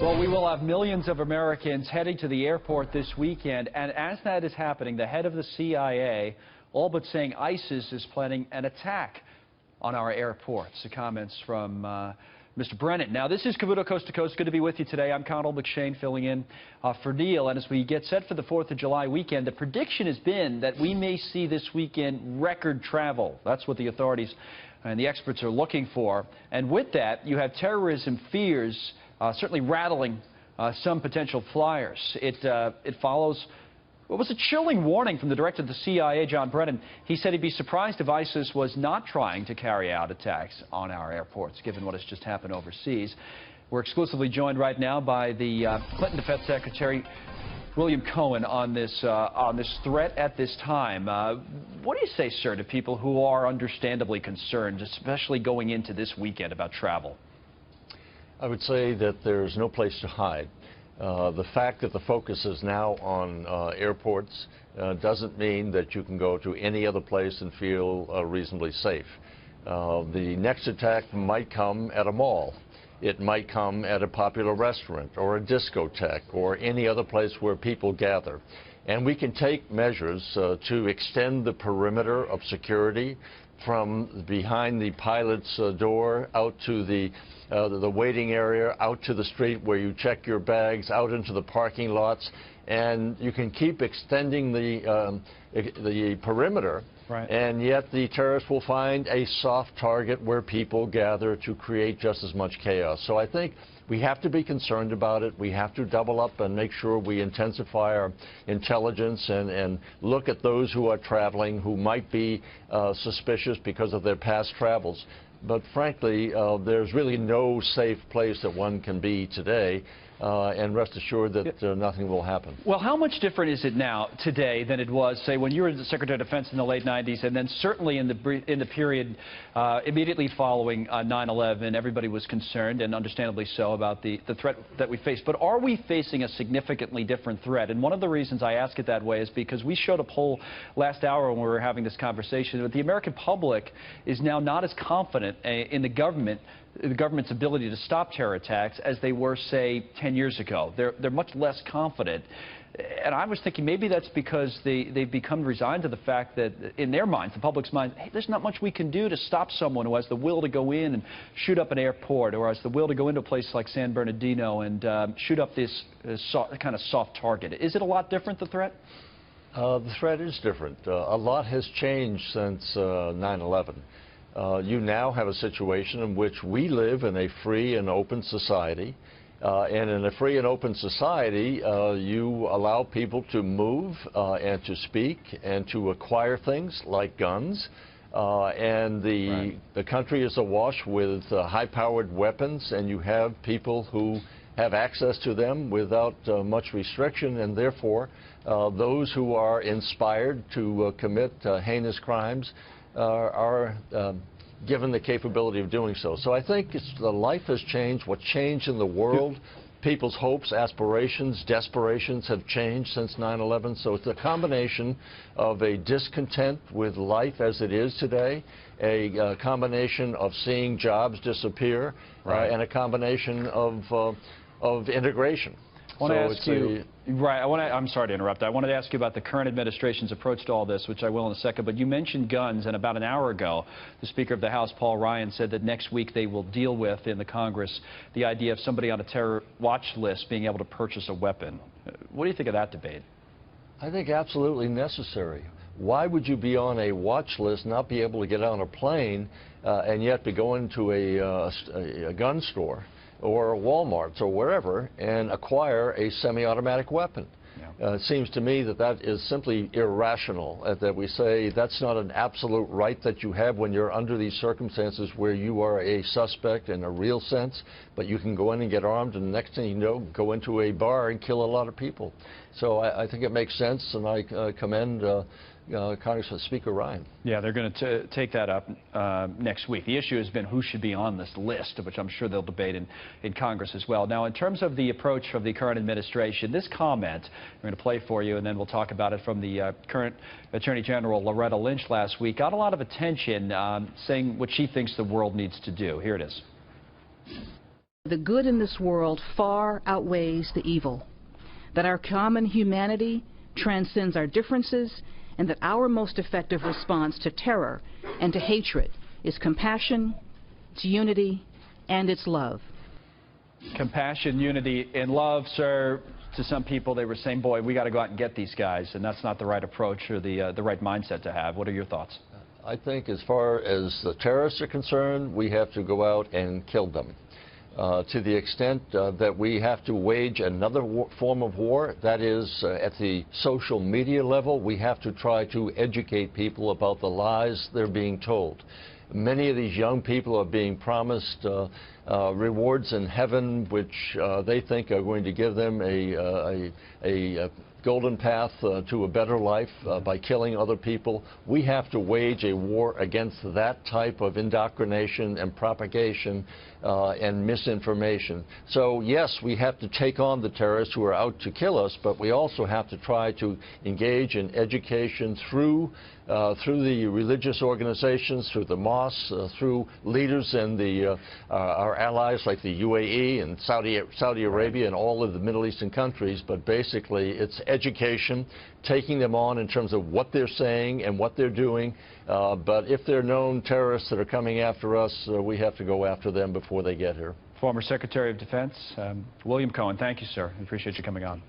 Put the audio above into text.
Well, we will have millions of Americans heading to the airport this weekend, and as that is happening, the head of the CIA all but saying ISIS is planning an attack on our airports. The comments from Mr. Brennan. Now, this is Cavuto Coast to Coast. Good to be with you today. I'm Conal McShane filling in for Neil. And as we get set for the 4th of July weekend, the prediction has been that we may see this weekend record travel. That's what the authorities and the experts are looking for. And with that, you have terrorism fears certainly rattling some potential flyers. It follows what was a chilling warning from the director of the CIA, John Brennan. He said he'd be surprised if ISIS was not trying to carry out attacks on our airports, given what has just happened overseas. We're exclusively joined right now by the Clinton Defense Secretary, William Cohen, on this threat at this time. What do you say, sir, to people who are understandably concerned, especially going into this weekend, about travel? I would say that there's no place to hide. The fact that the focus is now on airports doesn't mean that you can go to any other place and feel reasonably safe. The next attack might come at a mall. It might come at a popular restaurant or a discotheque or any other place where people gather. And we can take measures to extend the perimeter of security from behind the pilot's door out to the waiting area, out to the street where you check your bags, out into the parking lots, and you can keep extending the perimeter. Right. And yet the terrorists will find a soft target where people gather to create just as much chaos. So I think we have to be concerned about it. We have to double up and make sure we intensify our intelligence and look at those who are traveling who might be suspicious because of their past travels. But frankly, there's really no safe place that one can be today. And rest assured that nothing will happen. Well, how much different is it now today than it was, say, when you were the Secretary of Defense in the late 90s, and then certainly in the period immediately following 9/11, everybody was concerned, and understandably so, about the threat that we face. But are we facing a significantly different threat? And one of the reasons I ask it that way is because we showed a poll last hour when we were having this conversation that the American public is now not as confident in the government's ability to stop terror attacks as they were, say, 10 years ago. They're much less confident. And I was thinking maybe that's because they've become resigned to the fact that, in their minds, the public's mind, hey, there's not much we can do to stop someone who has the will to go in and shoot up an airport, or has the will to go into a place like San Bernardino and shoot up this kind of soft target. Is it a lot different, the threat? The threat is different. A lot has changed since 9/11. You now have a situation in which we live in a free and open society. And in a free and open society, you allow people to move and to speak and to acquire things like guns. And the country is awash with high-powered weapons, and you have people who have access to them without much restriction, and therefore those who are inspired to commit heinous crimes are given the capability of doing so. So I think the life has changed. What changed in the world, people's hopes, aspirations, desperations have changed since 9/11. So it's a combination of a discontent with life as it is today, a combination of seeing jobs disappear, and a combination of integration. I want to ask you, I'm sorry to interrupt. I wanted to ask you about the current administration's approach to all this, which I will in a second. But you mentioned guns, and about an hour ago, the Speaker of the House, Paul Ryan, said that next week they will deal with, in the Congress, the idea of somebody on a terror watch list being able to purchase a weapon. What do you think of that debate? I think absolutely necessary. Why would you be on a watch list, not be able to get on a plane, and yet be going to a gun store or Walmart or wherever and acquire a semi-automatic weapon? It seems to me that that is simply irrational, that we say that's not an absolute right that you have when you're under these circumstances where you are a suspect in a real sense, but you can go in and get armed, and the next thing you know, go into a bar and kill a lot of people. So I think it makes sense, and I commend Congressman Speaker Ryan. Yeah, they're going to take that up next week. The issue has been who should be on this list, which I'm sure they'll debate in Congress as well. Now, in terms of the approach of the current administration, this comment we're going to play for you, and then we'll talk about it, from the current Attorney General Loretta Lynch last week, got a lot of attention, saying what she thinks the world needs to do. Here it is. The good in this world far outweighs the evil, that our common humanity transcends our differences, and that our most effective response to terror and to hatred is compassion, it's unity, and it's love. Compassion, unity, and love, sir. To some people, they were saying, boy, we got to go out and get these guys, and that's not the right approach or the right mindset to have. What are your thoughts? I think as far as the terrorists are concerned, we have to go out and kill them. To the extent that we have to wage another form of war, that is at the social media level, we have to try to educate people about the lies they're being told. Many of these young people are being promised rewards in heaven, which they think are going to give them a golden path to a better life by killing other people. We have to wage a war against that type of indoctrination and propagation and misinformation. So yes, we have to take on the terrorists who are out to kill us, but we also have to try to engage in education through the religious organizations, through the mosques, through leaders in our allies like the UAE and Saudi Arabia and all of the Middle Eastern countries. But basically, it's education, taking them on in terms of what they're saying and what they're doing. But if they're known terrorists that are coming after us, we have to go after them before they get here. Former Secretary of Defense, William Cohen, thank you, sir. I appreciate you coming on.